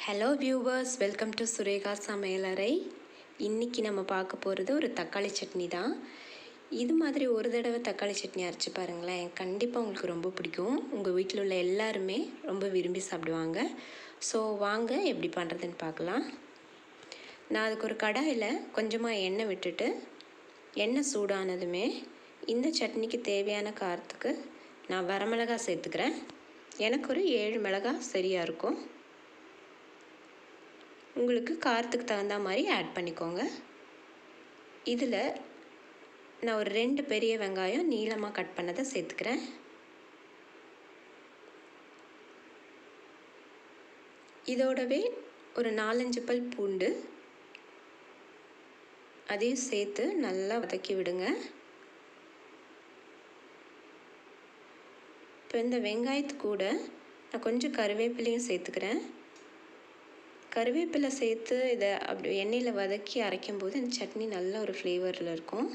Hello viewers, welcome to Sureka சமையலறை. இன்றைக்கி நம்ம பார்க்க போகிறது ஒரு தக்காளி சட்னி தான். இது மாதிரி ஒரு தடவை தக்காளி சட்னி அரைச்சி பாருங்களேன், கண்டிப்பாக உங்களுக்கு ரொம்ப பிடிக்கும். உங்கள் வீட்டில் உள்ள எல்லாருமே ரொம்ப விரும்பி சாப்பிடுவாங்க. ஸோ வாங்க எப்படி பண்ணுறதுன்னு பார்க்கலாம். நான் அதுக்கு ஒரு கடாயில் கொஞ்சமாக எண்ணெய் விட்டுட்டு, எண்ணெய் சூடானதுமே இந்த சட்னிக்கு தேவையான காரத்துக்கு நான் வரமிளகாய் சேர்த்துக்கிறேன். எனக்கு ஒரு 7 மிளகாய் சரியாக இருக்கும். உங்களுக்கு காரத்துக்கு தகுந்த மாதிரி ஆட் பண்ணிக்கோங்க. இதில் நான் ஒரு 2 பெரிய வெங்காயம் நீளமாக கட் பண்ணதை சேர்த்துக்கிறேன். இதோடவே ஒரு 4-5 பல் பூண்டு அதையும் சேர்த்து நல்லா வதக்கி விடுங்க. இப்போ இந்த வெங்காயத்து கூட நான் கொஞ்சம் கருவேப்பிலையும் சேர்த்துக்கிறேன். கருவேப்பிலை சேர்த்து இதை அப்படி எண்ணெயில் வதக்கி அரைக்கும்போது இந்த சட்னி நல்ல ஒரு ஃப்ளேவரில் இருக்கும்.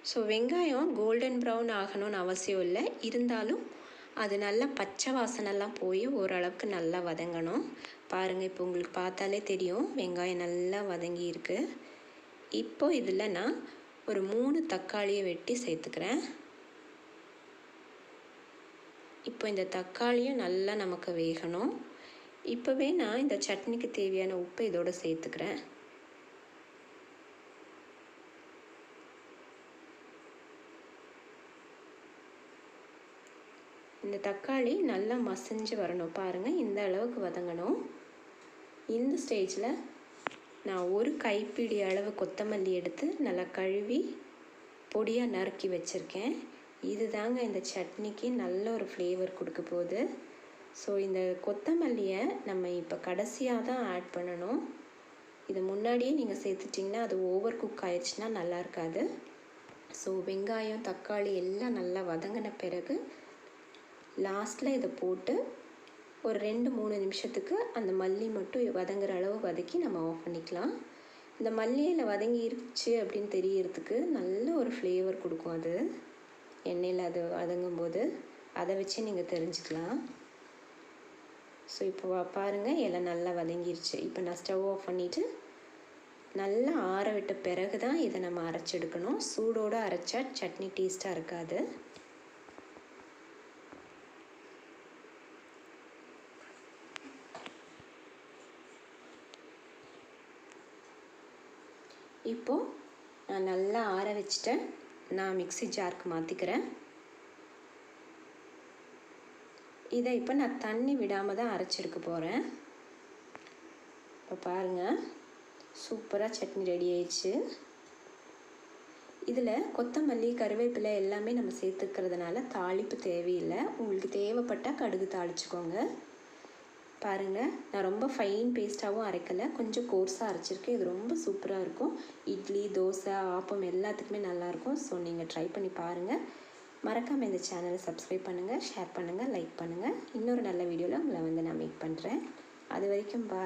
ஸோ வெங்காயம் கோல்டன் ப்ரௌன் ஆகணும்னு அவசியம் இல்லை, இருந்தாலும் அது நல்லா பச்சை வாசனைலாம் போய் ஓரளவுக்கு நல்லா வதங்கணும். பாருங்கள், இப்போ உங்களுக்கு பார்த்தாலே தெரியும் வெங்காயம் நல்லா வதங்கி இருக்குது. இப்போ இதில் நான் ஒரு 3 தக்காளியை வெட்டி சேர்த்துக்கிறேன். இப்போ இந்த தக்காளியும் நல்லா நமக்கு வேகணும். இப்போவே நான் இந்த சட்னிக்கு தேவையான உப்பை இதோடு சேர்த்துக்கிறேன். இந்த தக்காளி நல்லா மசிஞ்சு வரணும். பாருங்கள், இந்த அளவுக்கு வதங்கணும். இந்த ஸ்டேஜில் நான் ஒரு கைப்பிடி அளவு கொத்தமல்லி எடுத்து நல்லா கழுவி பொடியாக நறுக்கி வச்சுருக்கேன். இது தாங்க இந்த சட்னிக்கு நல்ல ஒரு ஃப்ளேவர் கொடுக்க போகுது. ஸோ இந்த கொத்தமல்லியை நம்ம இப்போ கடைசியாக தான் ஆட் பண்ணணும். இது முன்னாடியே நீங்கள் சேர்த்துட்டிங்கன்னா அது ஓவர் குக் ஆயிடுச்சுன்னா நல்லா இருக்காது. ஸோ வெங்காயம் தக்காளி எல்லாம் நல்லா வதங்கின பிறகு லாஸ்ட்டில் இதை போட்டு ஒரு 2-3 நிமிஷத்துக்கு அந்த மல்லி மட்டும் வதங்குற அளவு வதக்கி நம்ம ஆஃப் பண்ணிக்கலாம். இந்த மல்லியில் வதங்கிருச்சு அப்படின்னு தெரியறதுக்கு நல்ல ஒரு ஃப்ளேவர் கொடுக்கும். அது எண்ணெயில் அது வதங்கும்போது அதை வச்சு நீங்கள் தெரிஞ்சுக்கலாம். ஸோ இப்போ பாருங்கள், எல்லாம் நல்லா வதங்கிருச்சு. இப்போ நான் ஸ்டவ் ஆஃப் பண்ணிவிட்டு நல்லா ஆற விட்ட பிறகு தான் இதை நம்ம அரைச்செடுக்கணும். சூடோடு அரைச்சா சட்னி டேஸ்ட்டாக இருக்காது. இப்போது நான் நல்லா ஆற வச்சுட்டேன். நான் மிக்ஸி ஜாருக்கு மாற்றிக்கிறேன். இதை இப்போ நான் தண்ணி விடாமல் தான் அரைச்செடுக்க போகிறேன். இப்போ பாருங்கள், சூப்பராக சட்னி ரெடி ஆயிடுச்சு. இதில் கொத்தமல்லி கருவேப்பிலை எல்லாமே நம்ம சேர்த்துக்கிறதுனால தாளிப்பு தேவையில்லை. உங்களுக்கு தேவைப்பட்டால் கடுகு தாளிச்சுக்கோங்க. பாருங்கள், நான் ரொம்ப ஃபைன் பேஸ்ட்டாகவும் அரைக்கலை, கொஞ்சம் கோர்ஸாக அரைச்சிருக்கேன். இது ரொம்ப சூப்பராக இருக்கும். இட்லி, தோசை, ஆப்பம் எல்லாத்துக்குமே நல்லாயிருக்கும். ஸோ நீங்கள் ட்ரை பண்ணி பாருங்கள். மறக்காமல் இந்த சேனலை சப்ஸ்கிரைப் பண்ணுங்கள், ஷேர் பண்ணுங்கள், லைக் பண்ணுங்கள். இன்னொரு நல்ல வீடியோவில் உங்களை நான் மீட் பண்ணுறேன். அது வரைக்கும் பாய்.